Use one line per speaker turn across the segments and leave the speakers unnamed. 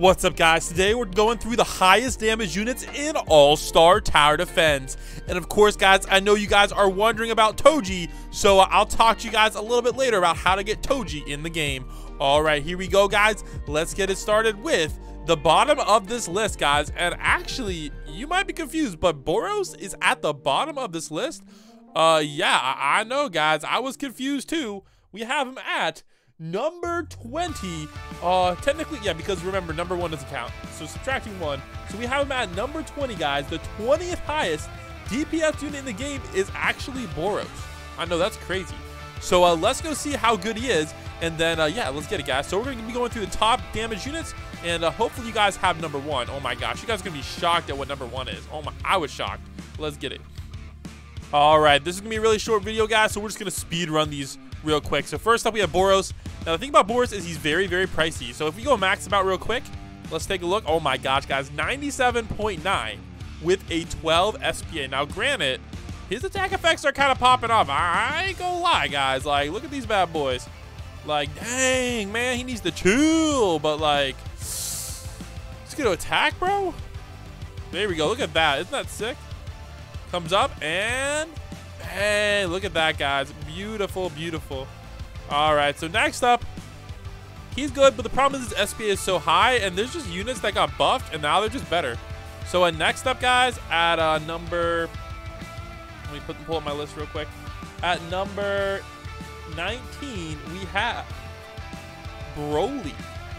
What's up, guys? Today we're going through the highest damage units in All-Star Tower Defense. And of course, guys, I know you guys are wondering about Toji, so I'll talk to you guys a little bit later about how to get Toji in the game. Alright, here we go, guys. Let's get it started with the bottom of this list, guys. And actually, you might be confused, but Boros is at the bottom of this list. Yeah, I know, guys. I was confused too. We have him at number 20. Technically, yeah, because remember, number 1 doesn't count, so subtracting 1. So we have him at number 20, guys. The 20th highest DPS unit in the game is actually Boros. I know, that's crazy. So let's go see how good he is, and then yeah, let's get it, guys. So we're gonna be going through the top damage units, and hopefully you guys have number 1. Oh my gosh, you guys are gonna be shocked at what number 1 is. Oh my, I was shocked. Let's get it. All right, this is gonna be a really short video, guys, so we're just gonna speed run these real quick. So first up, we have Boros. Now the thing about Boros is he's very, very pricey. So if we go max him out real quick, let's take a look. Oh my gosh, guys, 97.9 with a 12 SPA. Now granted, his attack effects are kind of popping off. I ain't gonna lie, guys. Like, look at these bad boys. Like, dang, man, he needs to chill. But like, he's gonna attack, bro. There we go. Look at that. Isn't that sick? Comes up and hey, look at that, guys. Beautiful, beautiful. All right, so next up, he's good, but the problem is his SPA is so high, and there's just units that got buffed, and now they're just better. So next up, guys, at number, let me pull up my list real quick. At number 19, we have Broly.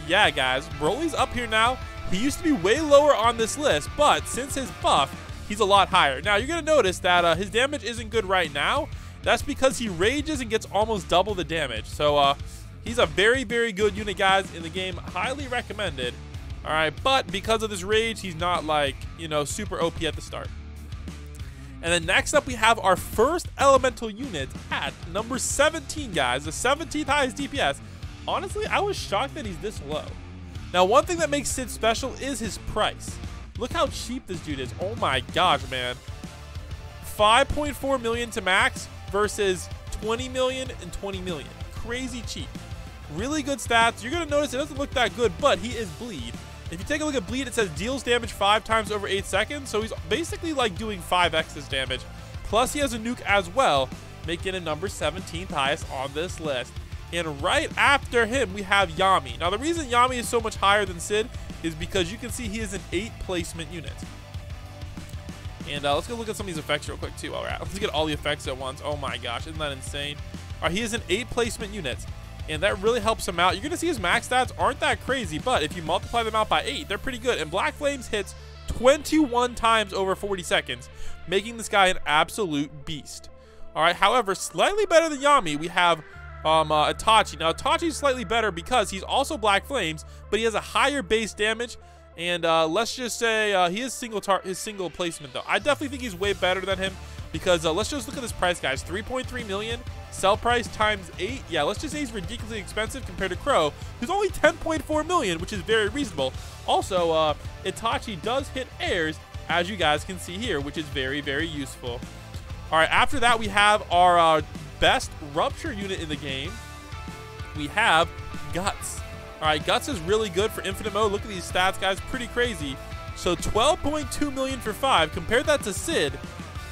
Yeah, guys, Broly's up here now. He used to be way lower on this list, but since his buff, he's a lot higher. Now, you're going to notice that his damage isn't good right now. That's because he rages and gets almost double the damage. So, he's a very, very good unit, guys, in the game. Highly recommended. All right, but because of this rage, he's not, like, you know, super OP at the start. And then next up, we have our first elemental unit at number 17, guys. The 17th highest DPS. Honestly, I was shocked that he's this low. Now, one thing that makes Sid special is his price. Look how cheap this dude is. Oh my gosh, man. 5.4 million to max versus 20 million and 20 million. Crazy cheap. Really good stats. You're going to notice it doesn't look that good, but he is bleed. If you take a look at bleed, it says deals damage 5 times over 8 seconds. So he's basically like doing 5x his damage. Plus he has a nuke as well, making him number 17th highest on this list. And right after him, we have Yami. Now the reason Yami is so much higher than Sid is because you can see he is an 8 placement unit. And let's go look at some of these effects real quick too. All right, let's get all the effects at once. Oh my gosh, isn't that insane? All right, he is an 8 placement unit, and that really helps him out. You're gonna see his max stats aren't that crazy, but if you multiply them out by 8, they're pretty good. And Black Flames hits 21 times over 40 seconds, making this guy an absolute beast. All right, however, slightly better than Yami, we have Itachi. Now Itachi's slightly better because he's also Black Flames, but he has a higher base damage. And let's just say he is his single placement though. I definitely think he's way better than him because let's just look at this price, guys. 3.3 million sell price times 8. Yeah, let's just say he's ridiculously expensive compared to Crow, who's only 10.4 million, which is very reasonable. Also, Itachi does hit airs, as you guys can see here, which is very, very useful. All right, after that, we have our best rupture unit in the game. We have Guts. All right, Guts is really good for infinite mode. Look at these stats, guys. Pretty crazy. So 12.2 million for 5. Compare that to Sid.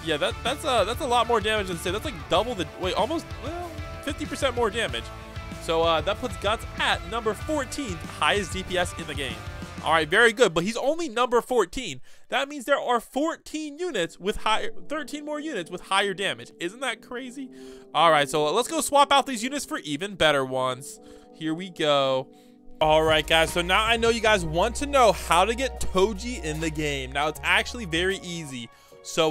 Yeah, that's a lot more damage than Sid. That's like double the, wait, almost, well, 50% more damage. So that puts Guts at number 14th highest DPS in the game. All right, very good, but he's only number 14. That means there are 14 units with higher, 13 more units with higher damage. Isn't that crazy? All right, so let's go swap out these units for even better ones. Here we go. All right, guys, so now I know you guys want to know how to get Toji in the game. Now, it's actually very easy. So,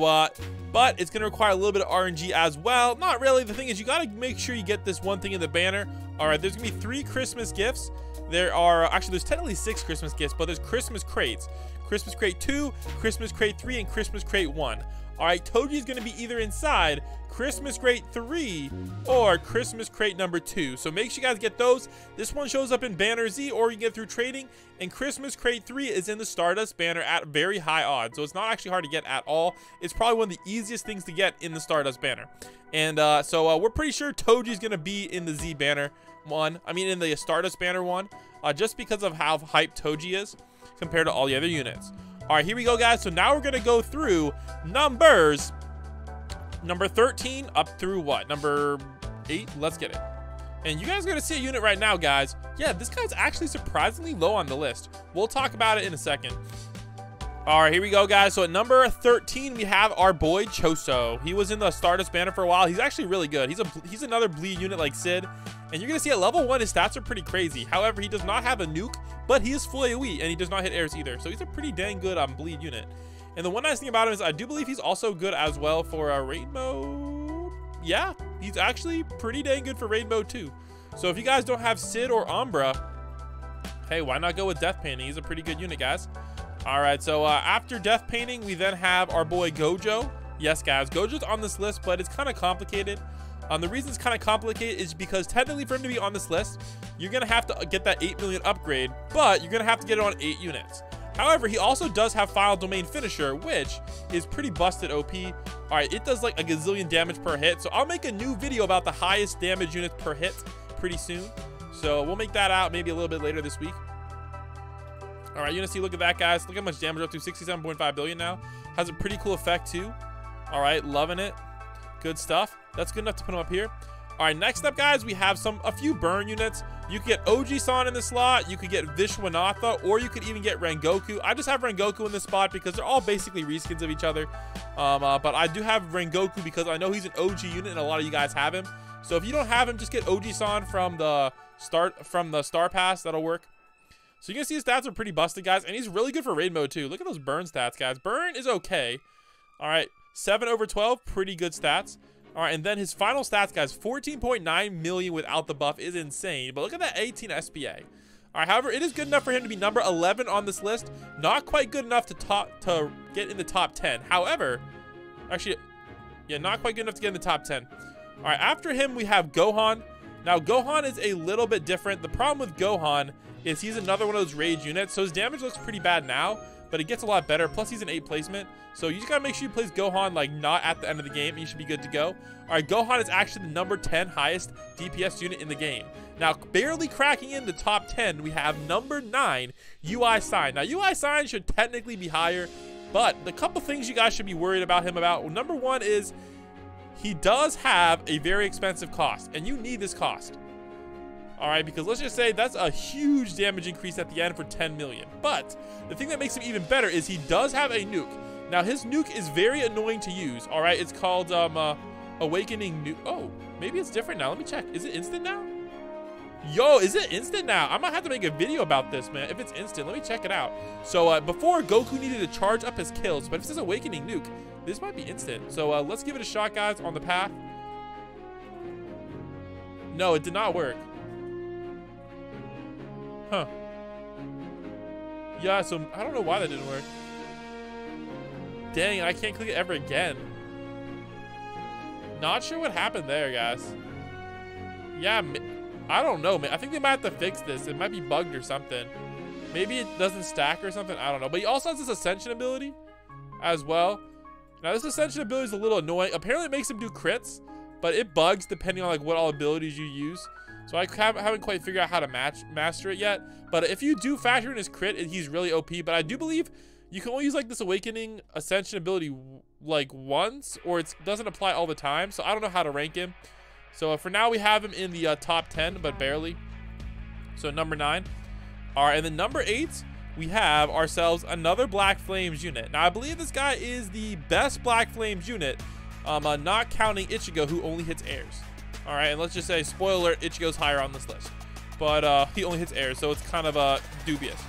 but it's going to require a little bit of RNG as well. Not really. The thing is, you got to make sure you get this one thing in the banner. All right, there's going to be 3 Christmas gifts. There are, actually, there's technically 6 Christmas gifts, but there's Christmas crates. Christmas crate 2, Christmas crate 3, and Christmas crate 1. All right, Toji is going to be either inside Christmas crate 3 or Christmas crate number 2. So make sure you guys get those. This one shows up in banner Z, or you can get through trading. And Christmas crate 3 is in the Stardust banner at very high odds. So it's not actually hard to get at all. It's probably one of the easiest things to get in the Stardust banner. And so we're pretty sure Toji is going to be in the Z banner one. I mean, in the Stardust banner one, just because of how hyped Toji is. compared to all the other units. All right, here we go, guys. So now we're going to go through numbers. Number 13 up through what? Number 8? Let's get it. And you guys are going to see a unit right now, guys. Yeah, this guy's actually surprisingly low on the list. We'll talk about it in a second. All right, here we go, guys. So at number 13, we have our boy Choso. He was in the Stardust banner for a while. He's actually really good. He's another bleed unit like Sid. And you're going to see at level 1, his stats are pretty crazy. However, he does not have a nuke, but he is full AoE, and he does not hit airs either. So he's a pretty dang good bleed unit. And the one nice thing about him is I do believe he's also good as well for raid mode. Yeah, he's actually pretty dang good for raid mode too. So if you guys don't have Sid or Umbra, hey, why not go with Death Painting? He's a pretty good unit, guys. All right, so after Death Painting, we then have our boy Gojo. Yes, guys, Gojo's on this list, but it's kind of complicated. The reason it's kind of complicated is because technically for him to be on this list, you're going to have to get that 8 million upgrade, but you're going to have to get it on 8 units. However, he also does have Final Domain Finisher, which is pretty busted OP. All right, it does like a gazillion damage per hit. So I'll make a new video about the highest damage units per hit pretty soon. So we'll make that out maybe a little bit later this week. All right, you're gonna see, look at that, guys. Look how much damage, up to 67.5 billion now. Has a pretty cool effect too. All right, loving it. Good stuff. That's good enough to put him up here. All right, next up, guys, we have a few burn units. You could get Oji-san in the slot, you could get Vishwanatha, or you could even get Rengoku. I just have Rengoku in this spot because they're all basically reskins of each other. But I do have Rengoku because I know he's an OG unit and a lot of you guys have him. So if you don't have him, just get Oji-san from the Star Pass. That'll work. So you can see his stats are pretty busted, guys, and he's really good for raid mode too. Look at those burn stats, guys. Burn is okay. All right, 7/12, pretty good stats. All right, and then his final stats, guys, 14.9 million without the buff is insane. But look at that 18 SPA. All right, however, it is good enough for him to be number 11 on this list. Not quite good enough to get in the top 10. However, actually, yeah, not quite good enough to get in the top 10. All right, after him, we have Gohan. Now, Gohan is a little bit different. The problem with Gohan is he's another one of those rage units. So his damage looks pretty bad now, but it gets a lot better. Plus, he's an 8 placement. So you just got to make sure you place Gohan, like, not at the end of the game, and you should be good to go. All right, Gohan is actually the number 10 highest DPS unit in the game. Now, barely cracking in the top 10, we have number 9, UI Sign. Now, UI Sign should technically be higher, but the couple things you guys should be worried about him about, well, number 1 is he does have a very expensive cost, and you need this cost. All right, because let's just say that's a huge damage increase at the end for 10 million. But the thing that makes him even better is he does have a nuke. Now, his nuke is very annoying to use. All right, it's called Awakening Nuke. Oh, maybe it's different now. Let me check. Is it instant now? Yo, is it instant now? I might have to make a video about this, man. If it's instant, let me check it out. So before, Goku needed to charge up his kills, but if it says Awakening Nuke, this might be instant. So let's give it a shot, guys, on the path. No, it did not work. Huh. Yeah, so I don't know why that didn't work. Dang, I can't click it ever again. Not sure what happened there, guys. Yeah, I don't know, man. I think they might have to fix this. It might be bugged or something. Maybe it doesn't stack or something. I don't know. But he also has this Ascension ability as well. Now, this Ascension ability is a little annoying. Apparently, it makes him do crits, but it bugs depending on like what all abilities you use. So I haven't quite figured out how to master it yet. But if you do factor in his crit, he's really OP. But I do believe you can only use like this Awakening Ascension ability like once, or it doesn't apply all the time. So I don't know how to rank him. So for now, we have him in the top 10, but barely. So number 9. All right, and then number 8, we have ourselves another Black Flames unit. Now, I believe this guy is the best Black Flames unit, not counting Ichigo, who only hits airs. All right, and let's just say, spoiler alert, Ichigo's higher on this list. But he only hits airs, so it's kind of dubious.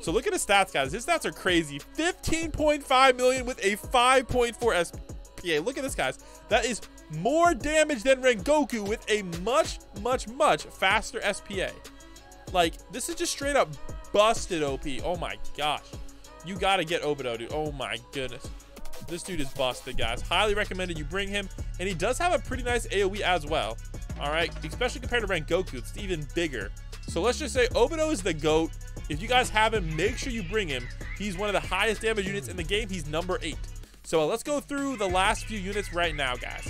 So look at his stats, guys. His stats are crazy. 15.5 million with a 5.4 SPA. Look at this, guys. That is more damage than Rengoku with a much, much, much faster SPA. Like, this is just straight up busted OP. Oh my gosh. You gotta get Obito, dude. Oh my goodness. This dude is busted, guys. Highly recommended you bring him. And he does have a pretty nice AoE as well. All right, especially compared to Rengoku, it's even bigger. So let's just say Obito is the GOAT. If you guys have him, make sure you bring him. He's one of the highest damage units in the game. He's number 8. So let's go through the last few units right now, guys.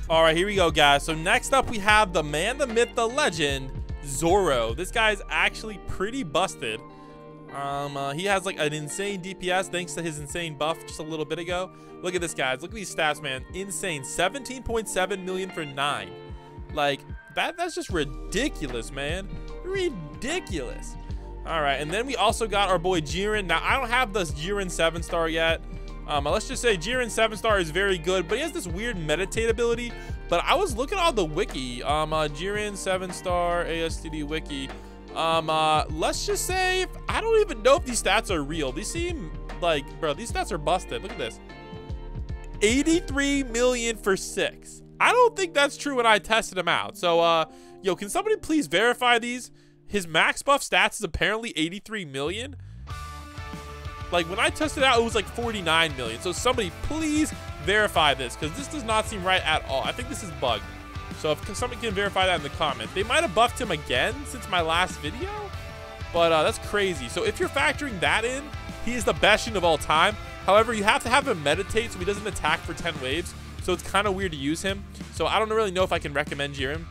All right, here we go, guys. So next up, we have the man, the myth, the legend, Zoro. This guy's actually pretty busted. He has like an insane DPS thanks to his insane buff just a little bit ago. Look at this, guys. Look at these stats, man. Insane. 17.7 million for 9. Like, that's just ridiculous, man. Ridiculous. All right, and then we also got our boy Jiren. Now, I don't have this Jiren 7-star yet. Let's just say Jiren 7-star is very good, but he has this weird meditate ability. But I was looking on the wiki. Jiren 7-star Astd wiki. Let's just say, I don't even know if these stats are real. These seem like, bro, these stats are busted. Look at this. 83 million for 6. I don't think that's true when I tested him out. So, yo, can somebody please verify these? His max buff stats is apparently 83 million. Like, when I tested out, it was like 49 million. So somebody please verify this, because this does not seem right at all. I think this is bugged. So if somebody can verify that in the comments. They might have buffed him again since my last video, but that's crazy. So if you're factoring that in, he is the best unit of all time. However, you have to have him meditate so he doesn't attack for 10 waves. So it's kind of weird to use him. So I don't really know if I can recommend Jiren.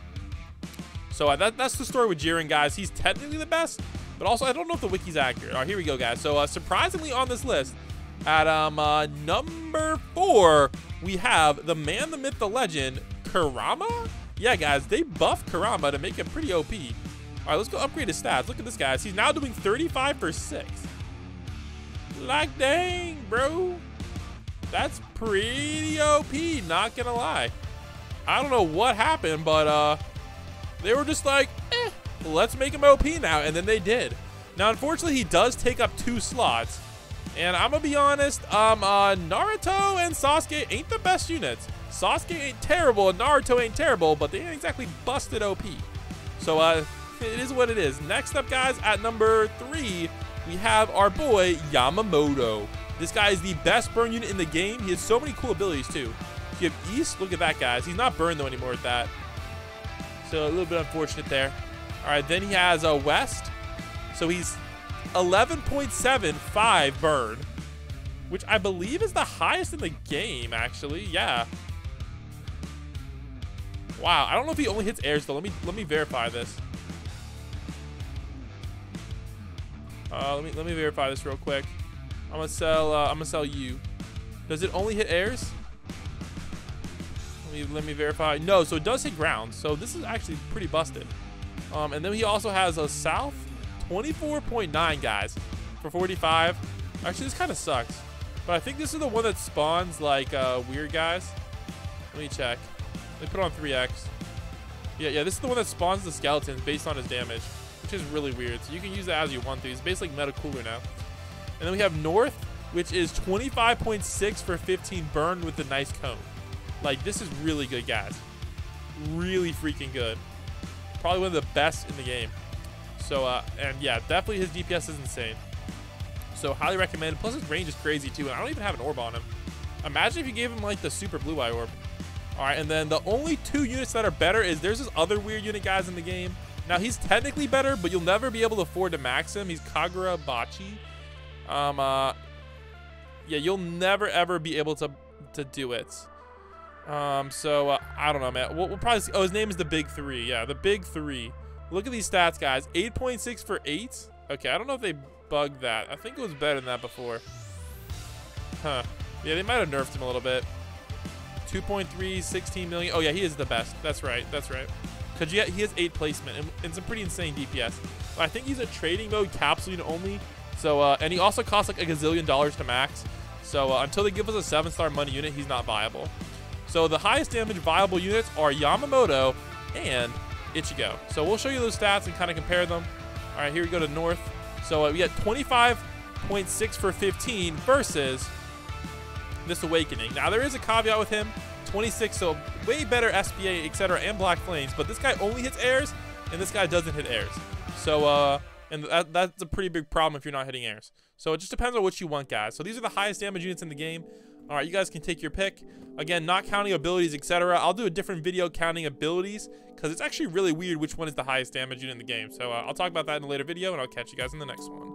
So that's the story with Jiren, guys. He's technically the best, but also I don't know if the wiki's accurate. All right, here we go, guys. So surprisingly on this list, at number 4, we have the man, the myth, the legend, Kurama. Yeah, guys, they buffed Kurama to make him pretty OP. All right, let's go upgrade his stats. Look at this, guys. He's now doing 35 for 6. Like, dang, bro. That's pretty OP, not gonna lie. I don't know what happened, but they were just like, let's make him OP now, and then they did. Now, unfortunately, he does take up 2 slots, and I'm gonna be honest, Naruto and Sasuke ain't the best units. Sasuke ain't terrible, and Naruto ain't terrible, but they ain't exactly busted OP. So, it is what it is. Next up, guys, at number 3, we have our boy, Yamamoto. This guy is the best burn unit in the game. He has so many cool abilities, too. If you have East, look at that, guys. He's not burned, though, anymore with that. So, a little bit unfortunate there. All right, then he has West. So, he's 11.75 burn, which I believe is the highest in the game, actually. Yeah. Wow, I don't know if he only hits airs, though. Let me verify this. Let me verify this real quick. I'm gonna sell you. Does it only hit airs? Let me verify. No, so it does hit ground. So this is actually pretty busted. And then he also has a south 24.9, guys, for 45. Actually, this kind of sucks, but I think this is the one that spawns like weird guys. Let me check. They put it on 3x. Yeah, this is the one that spawns the skeletons based on his damage, which is really weird. So you can use that as you want to. He's basically like meta cooler now. And then we have North, which is 25.6 for 15 burn with the nice cone. Like, this is really good, guys. Really freaking good. Probably one of the best in the game. So, and yeah, definitely his DPS is insane. So, highly recommended. Plus, his range is crazy, too. And I don't even have an orb on him. Imagine if you gave him, like, the super blue eye orb. All right, and then the only 2 units that are better is there's this other weird unit, guys, in the game. Now, he's technically better, but you'll never be able to afford to max him. He's Kagura Bachi. Yeah, you'll never, ever be able to do it. So, I don't know, man. We'll probably see. Oh, his name is the Big 3. Yeah, the Big 3. Look at these stats, guys. 8.6 for 8. Okay, I don't know if they bugged that. I think it was better than that before. Huh. Yeah, they might have nerfed him a little bit. 2.3, 16 million. Oh, yeah, he is the best. That's right. That's right. Because he has 8 placement and some pretty insane DPS. But I think he's a trading mode capsule unit only. So, and he also costs like a gazillion dollars to max. So, until they give us a 7-star money unit, he's not viable. So, the highest damage viable units are Yamamoto and Ichigo. So, we'll show you those stats and kind of compare them. All right, here we go to North. So, we got 25.6 for 15 versus this Awakening. Now, there is a caveat with him. 26, so way better SPA, etc., and Black Flames. But this guy only hits airs, and this guy doesn't hit airs. So, and that's a pretty big problem if you're not hitting airs. So it just depends on what you want, guys. So these are the highest damage units in the game. All right, you guys can take your pick. Again, not counting abilities, etc. I'll do a different video counting abilities because it's actually really weird which one is the highest damage unit in the game. So I'll talk about that in a later video, and I'll catch you guys in the next one.